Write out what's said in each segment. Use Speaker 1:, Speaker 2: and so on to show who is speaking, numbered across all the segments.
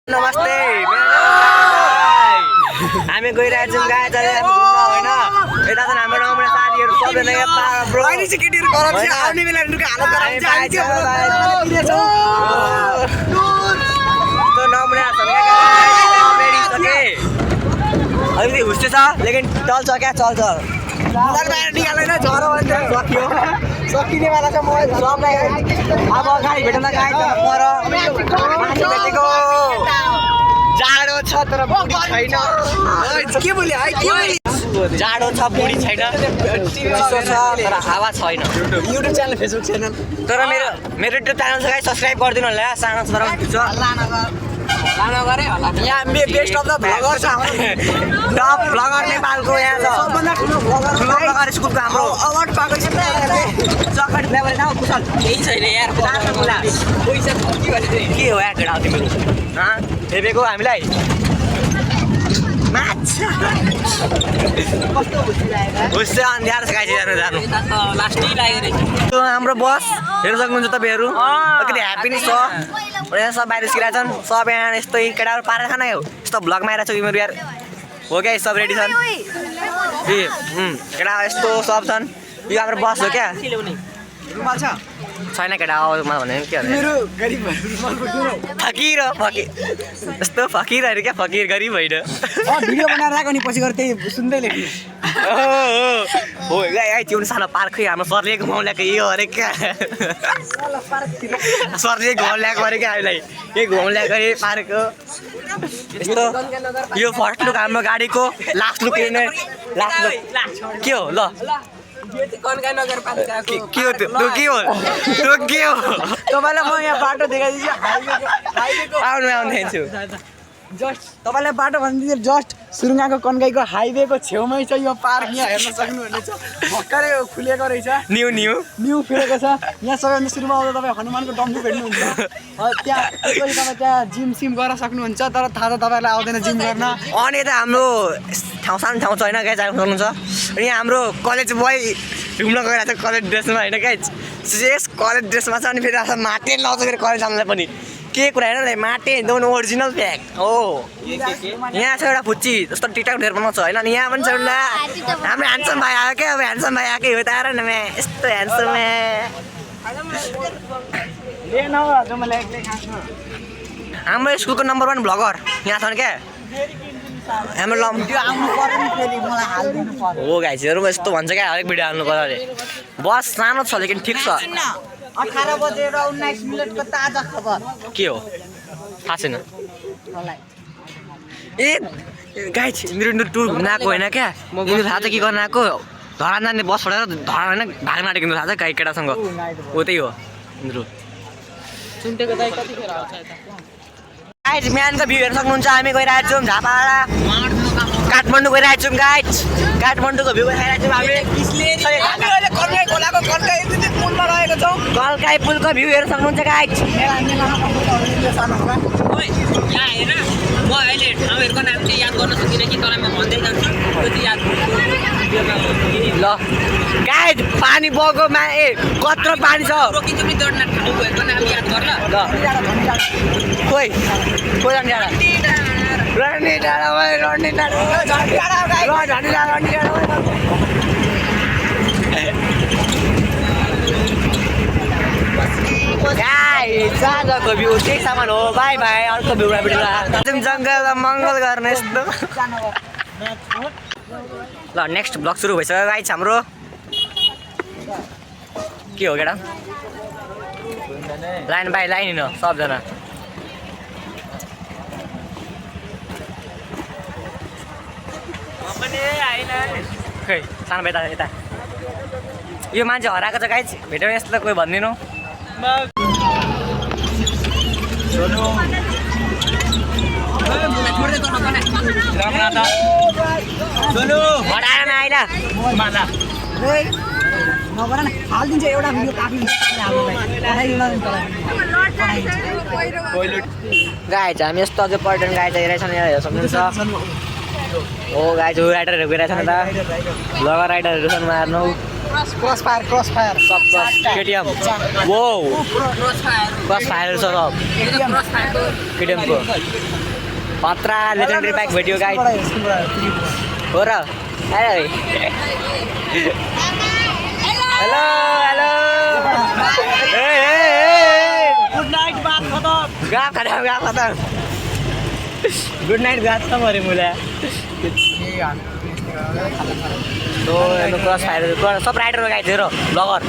Speaker 1: नमस्ते हामी गइरहेको छौँ गाइज होइन यता चाहिँ हाम्रो गाउँबाट साथीहरू सबैजना यहाँ ब्रो अहिले चाहिँ केटीहरू गरम छ आउने बेला लुगा हालत गराउँछ तो नम्बर अलिकति हुस्टे छ लेकिन चल्छ क्या चल्छ निकालेन झरो सकियो सकिनेवाला छ म सबलाई अब गाडी भेट्न गएको पर भेटेको जाडो छ तर बुढी छैन के बोले है के बोले जाडो छ बुढी छैन चिसो छ तर हावा छैन युट्युब च्यानल फेसबुक च्यानल तर मेरो युट्युब च्यानल छ गाइस सब्स्क्राइब गरिदिनु होला सानो छोरा छ लाना गरे होला यहाँ बेस्ट अफ द भ्लगर छ टप भ्लगर नेपालको यहाँ छ सबभन्दा ठुलो भ्लगर स्कुलको हाम्रो अवार्ड पाएको छ चकलेट फ्लेभर न कुशल केही छैन यार पैसा के हो यार केटा तिम्रो हेपेको हामीलाई माछा हुस्से अन्ध्यार छ गाइस जानु लास्टै लाग्यो रे हाम्रो बस हेर्न सक्नुहुन्छ तपाईहरु कति ह्याप्पी नि छ यहाँ सब बाहिर निस्किरहेका छन् सब यहाँ यस्तो केटाहरू पारेर खाना हो यस्तो भ्लगमा आइरहेको छ तिमीहरू यार हो क्या सब रेडी छन् केटा यस्तो सब छन् यो हाम्रो बस हो क्या छैन केटा मलाई भने के फकिर फकिर यस्तो फकिरहरू क्या फकिर गरिब होइन भिडियो बनाएर राख्यो नि पछि गएर त्यही सुन्दै लेख्नु हो त्यो सानो पार्क हाम्रो सरले घुमाउल्याएको यो अरे क्या सरले घुमाउल्याएको अरे क्या हामीलाई यही घुमाउल्याएको अरे पार्क हो यस्तो यो फर्स्ट लुक हाम्रो गाडीको लास्ट लुक लास्ट लुक के हो ल के हो तपाईँलाई म यहाँ बाटो देखाइदिन्छु आउनु दिन्छु जस्ट तपाईँलाई बाटो भनिदिन्छु जस्ट सुरुङाको कन्काईको हाइवेको छेउमै छ यो पार्क यहाँ हेर्न सक्नुहुनेछ भर्खरै खुलेको रहेछ न्यू खुलेको छ यहाँ सबैभन्दा सुरुमा आउँदा तपाईँ हनुमानको डम्बु भेट्नुहुन्छ त्यहाँ तपाईँ त्यहाँ जिम सिम गर्न सक्नुहुन्छ तर थाहा छ तपाईँहरूलाई आउँदैन जिम गर्न अनि यता हाम्रो ठाउँ सानो ठाउँ छ होइन गाइज आउनु सक्नुहुन्छ अनि यहाँ हाम्रो कलेज बोय घुम्न गइरहेको छ कलेज ड्रेसमा होइन गाइज यस कलेज ड्रेसमा छ अनि फेरि माटे लाउँछ फेरि कलेज जानुलाई पनि के कुरा होइन माटे एकदम ओरिजिनल प्याक हो यहाँ छ एउटा फुच्ची जस्तो टिकटक ढेर बनाउँछ होइन अनि यहाँ पनि छ एउटा हाम्रो ह्यान्डसम भाइ आयो क्या अब ह्यान्डसम भाइ आएकै हो त आएर न म्या यस्तो ह्यान्डसम हाम्रो स्कुलको नम्बर 1 भ्लगर यहाँ छन् क्या हाम्रो हो गाइसहरू यस्तो भन्छ क्या हरेक भिडियो हाल्नु पर्यो अरे बस सानो छ लेकिन ठिक छ 18 बजेर 19 मिनेटको ताजा खबर के हो थाहा छैन ए गाइस मेरो टुर घुम्न आएको होइन क्या तिमीले थाहा छ के गर्न आएको धरान जाने बस छोडेर धरान होइन भाग्न आँटेको थाहा छ गाई केटासँग हो त्यही हो तिम्रो सुन्टेको दाइ कतिखेर आउँछ यता गाइस म्यानको भ्यू हेर्न सक्नुहुन्छ हामी गइरहेको छौँ झापाडा काठमाडौँ गइरहेको छौँ गाइस काठमाडौँको भ्यू हेरिरहेको छौँ हामीले कन्काई खोलाको कन्काई पुलमा रहेको छौँ कन्काई पुलको भ्यू हेर्न सक्नुहुन्छ गाइस यहाँ हेर म अहिले ठाउँहरूको नाम चाहिँ याद गर्न सकिनँ कि तर म भन्दै जान्छु त्यो चाहिँ याद ल गाइस पानी बगोमा ए कत्रो पानी छ रोकिन्छु नि दौड्न ठाउँहरूको नाम याद गर्न ल खोइ जाने डाँडा रड्ने डाँडा साँझको भ्यू त्यही सामान हो बाई बाई अर्को भ्यूमा भिडियो जङ्गल मङ्गल गर्ने यस्तो ल नेक्स्ट ब्लग सुरु भइसक्यो गाइस हाम्रो के हो केटा लाइन बाई लाइन हिँड्नु सबजना खै सानो भाइ यता यो मान्छे हराएको छ गाइस भेट्यो यस्तो त कोही भन्दिनँ हालिदिन्छ एउटा भिडियो गाइस हामी यस्तो अझै पर्यटन गाइस आइरहेछन् यहाँ हेर्न सक्नुहुन्छ हो गाइस राइडरहरू गइरहेछन् यता भ्लगर राइडरहरू छन् मार्नु क्रस फायर केटीएम वो क्रस फायर छ सब केटीएमको पत्रा लेजेन्डरी बाइक भेट्यो गाइड हो र हेलो हेलो गुड नाइट बात खतम गुड नाइट बात खतम अरे मुला तो क्रस फायर सब राइडर गाइड थियो र ब्लगर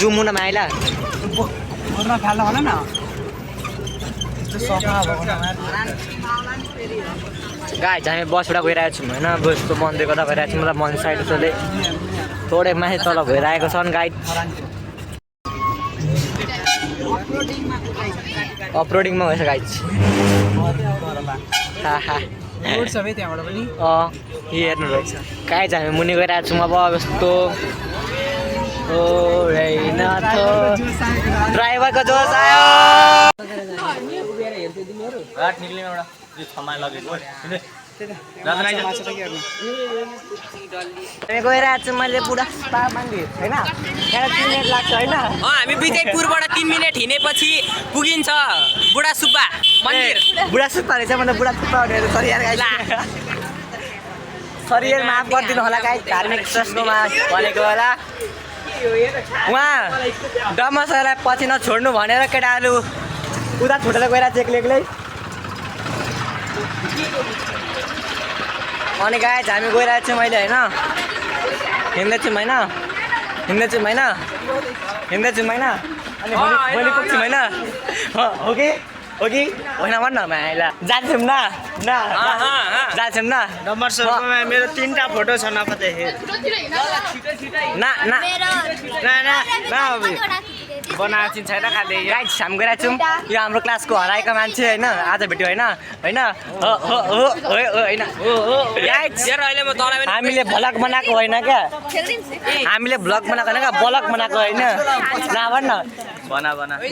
Speaker 1: जुम हुन माइला गाइज हामी बसबाट गइरहेको छौँ होइन बसको मन्दिर गर्दा गइरहेको छौँ मतलब मन साइड सोले थोरै माथि तल भइरहेको छन् गाइड अपलोडिङमा भएछ गाइज हेर्नु रहेछ गाइज हामी मुनि गइरहेको छौँ अब यस्तो ड्राइभरको जोस आयो गइरहेको छु मैले बुढा मन्दिर होइन यहाँ 3 मिनट लाग्छ होइन
Speaker 2: हामी विजयपुरबाट 3 मिनट हिँडेपछि पुगिन्छ बुढा सुब्बा मन्दिर
Speaker 1: बुढा सुब्बा रहेछ मतलब बुढा सुब्बा भनेर सरी यार गाइस सरी यार माफ गरिदिनु होला गाइस धार्मिक संस्थामा भनेको होला उहाँ डमसलाई पछि नछोड्नु भनेर केटाहरू उता छुटेर गइरहेको छ एक्लै अनि गाइस हामी गइरहेको छौँ मैले होइन हिँड्दैछौँ होइन अनि भोलि पुग्छौँ होइन हो कि होइन भन्न माइला जान्छौँ न जान्छौँ न
Speaker 3: मेरो 3टा फोटो छ नकतै बनाएको छैन खालि
Speaker 1: गाइस हामी गइरहेको छौँ यो हाम्रो क्लासको हराएको मान्छे होइन आज भेट्यो होइन हामीले भ्लग बनाएको होइन क्या हामीले भ्लग बनाएको होइन क्या ब्लग बनाएको होइन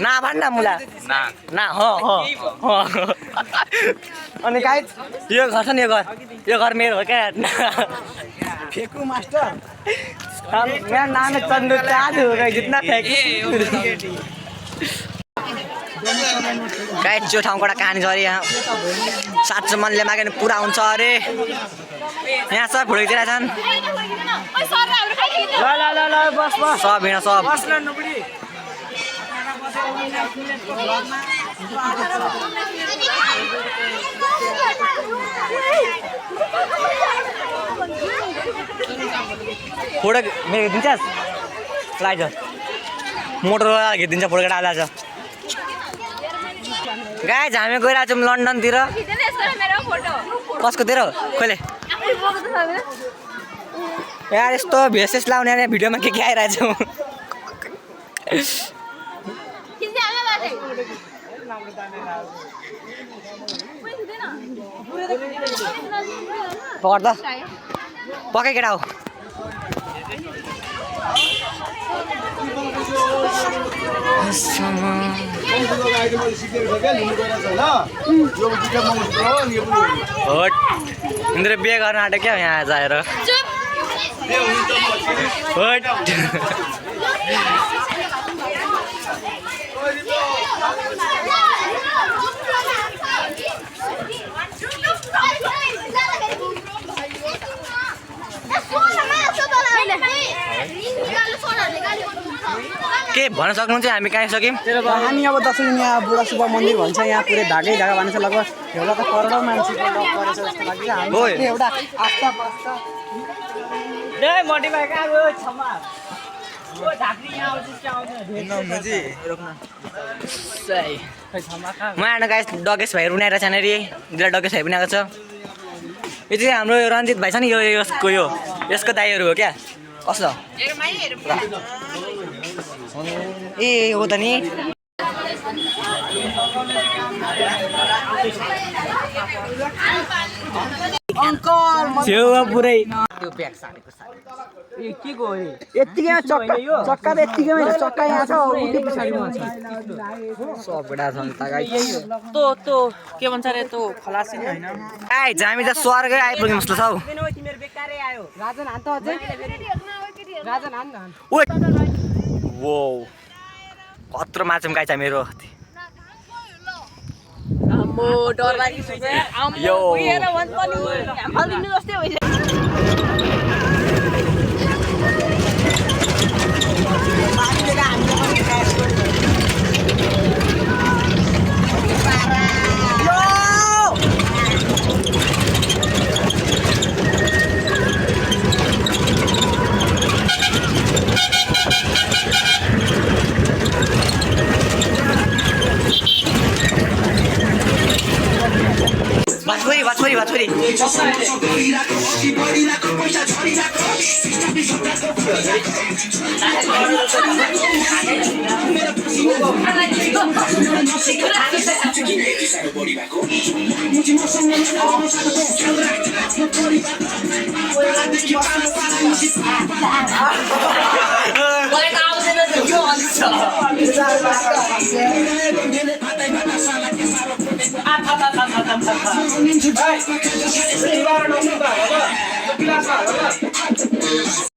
Speaker 1: नभन्न मुला अनि गाइस यो घर छ नि यो घर मेरो हो क्या फेकु मास्टर मेरा नाम है चंदू चादू जितना फेंक गाइस जो ठाउँबाट कहानी छ अरे यहाँ 700 मनले माग्यो भने पुरा हुन्छ अरे यहाँ सब फोटो खिचिरहेछन् ल बस सब हिँड सब फोटो मेरो खिचिदिन्छस् लाइज मोटर खिचिदिन्छ फोटो केटा हाल्छ गाइस हामी गइरहेको छौँ लन्डनतिर कसकोतिर कहिले यार यस्तो भेसेस लाउने यहाँ भिडियोमा के आइरहेछ पकड त पक्कै केटा हो इन्द्र बिहे गर्न आँट्यो क्या यहाँ आज आएर के भन्न सक्नुहुन्छ हामी कहाँ सक्यौँ
Speaker 3: हामी अब दर्शक यहाँ बुढा सुब्बा मन्दिर भन्छ यहाँ पुरै धागै धागा भन्छ लगभग एउटा त करोडौँ मान्छेको लग परेछ जस्तो लाग्छ हामी एउटा आस्था पास्था
Speaker 1: उहाँ गाइस डगेश भाइ रुनाएर छ अरे दुईवटा डगेश भाइ पनि आएको छ यो चाहिँ हाम्रो रञ्जित भाइ छ नि यसको दाइहरू हो क्या कस्तो ए हो त नि
Speaker 3: अङ्कल
Speaker 1: छेउमा पुरै
Speaker 2: त्यो ब्याग सारेको सारे के गो
Speaker 3: यत्तिकैमा चक्का त यत्तिकैमा छ, चक्का यहाँ छ उति पछाडिमा छ
Speaker 1: सबडा छन् त गाइस
Speaker 2: तो के भन्छ रे त्यो खलासी नि हैन
Speaker 1: गाइस हामी त स्वर्गै आइपुग्यौँ जस्तो छ हौ
Speaker 2: तिम्रो बेकारै आयो
Speaker 3: राजन हान त अझै राजन हान न
Speaker 1: ओइ वो कत्रो माछौँ गाइस हामीहरू
Speaker 2: अम्मो डर लागिसक्यो अम्मो
Speaker 1: यो
Speaker 2: हेर भन्छ नि हालिदिनु जस्तै भइसक्यो
Speaker 1: भातखोरी
Speaker 4: Hey,